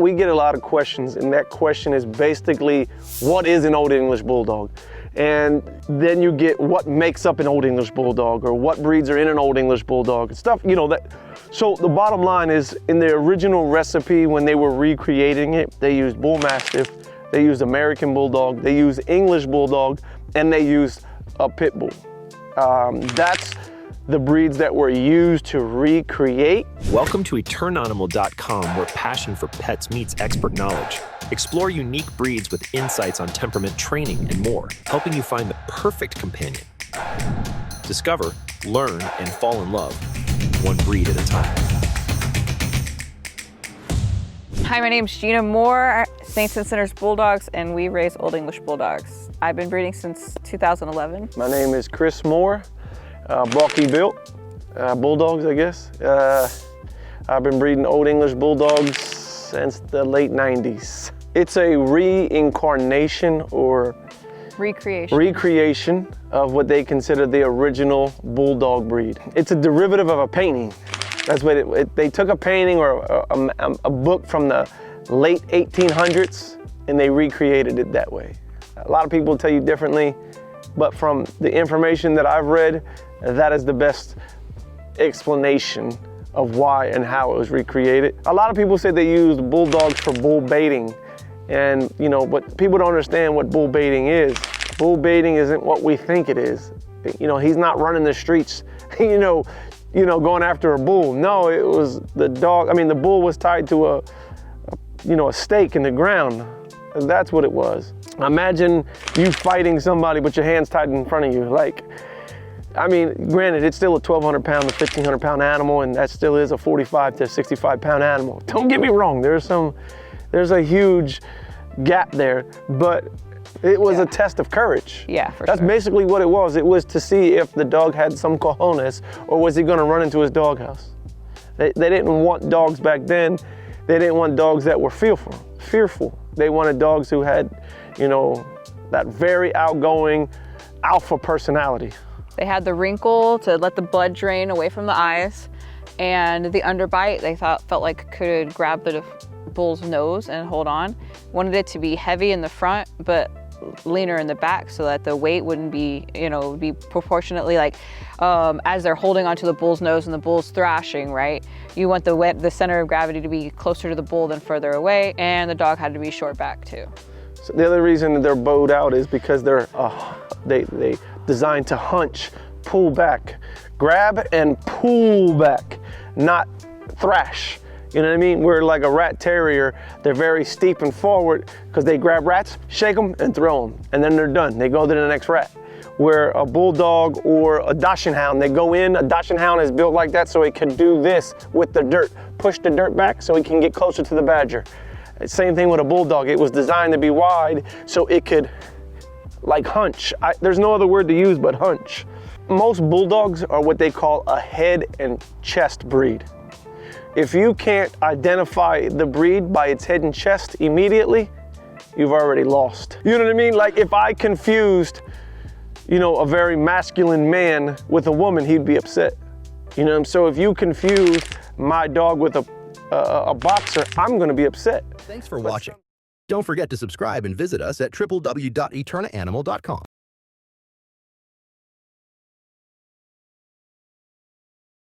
we get a lot of questions, and that question is basically, what is an Old English Bulldog? And then you get what makes up an Old English Bulldog, or what breeds are in an Old English Bulldog and stuff, you know. That. So the bottom line is, in the original recipe, when they were recreating it, they used Bullmastiff, they used American Bulldog, they used English Bulldog, and they used a Pitbull. That's the breeds that were used to recreate. Welcome to EternAnimal.com, where passion for pets meets expert knowledge. Explore unique breeds with insights on temperament, training, and more, helping you find the perfect companion. Discover, learn, and fall in love, one breed at a time. Hi, my name's Gina Moore, Saints and Sinners Bulldogs, and we raise Old English Bulldogs. I've been breeding since 2011. My name is Chris Moore, bulky built, Bulldogs, I guess. I've been breeding Old English Bulldogs since the late 90s. It's a reincarnation or recreation of what they consider the original Bulldog breed. It's a derivative of a painting. That's what they took a painting or a book from the late 1800s and they recreated it that way. A lot of people tell you differently, but from the information that I've read, that is the best explanation of why and how it was recreated. A lot of people say they used Bulldogs for bull baiting, and you know, but people don't understand what bull baiting is. Bull baiting isn't what we think it is. You know, he's not running the streets, you know, going after a bull. No, it was the dog. I mean, the bull was tied to a stake in the ground. That's what it was. Imagine you fighting somebody, but your hands tied in front of you. Like, I mean, granted, it's still a 1,200 pound to 1,500 pound animal, and that still is a 45 to 65 pound animal. Don't get me wrong, there's a huge gap there, but it was a test of courage. Yeah, for That's sure. basically what it was. It was to see if the dog had some cojones, or was he gonna run into his doghouse. They didn't want dogs back then. They didn't want dogs that were fearful. They wanted dogs who had, you know, that very outgoing alpha personality. They had the wrinkle to let the blood drain away from the eyes, and the underbite they felt like could grab the bull's nose and hold on. Wanted it to be heavy in the front, but leaner in the back, so that the weight wouldn't be, be proportionately like, as they're holding onto the bull's nose and the bull's thrashing, right? You want the center of gravity to be closer to the bull than further away, and the dog had to be short back too. So the other reason that they're bowed out is because they're they designed to hunch, pull back, grab and pull back, not thrash. You know what I mean? We're like a rat terrier. They're very steep and forward because they grab rats, shake them, and throw them, and then they're done. They go to the next rat. Where a bulldog or a Dachshund, they go in. A Dachshund is built like that so it can do this with the dirt, push the dirt back so it can get closer to the badger. Same thing with a bulldog. It was designed to be wide so it could like hunch. There's no other word to use but hunch. Most bulldogs are what they call a head and chest breed. If you can't identify the breed by its head and chest immediately, you've already lost. You know what I mean? Like if I confused, a very masculine man with a woman, he'd be upset. So if you confuse my dog with a boxer, I'm gonna be upset. Thanks for watching. Don't forget to subscribe and visit us at www.eternanimal.com.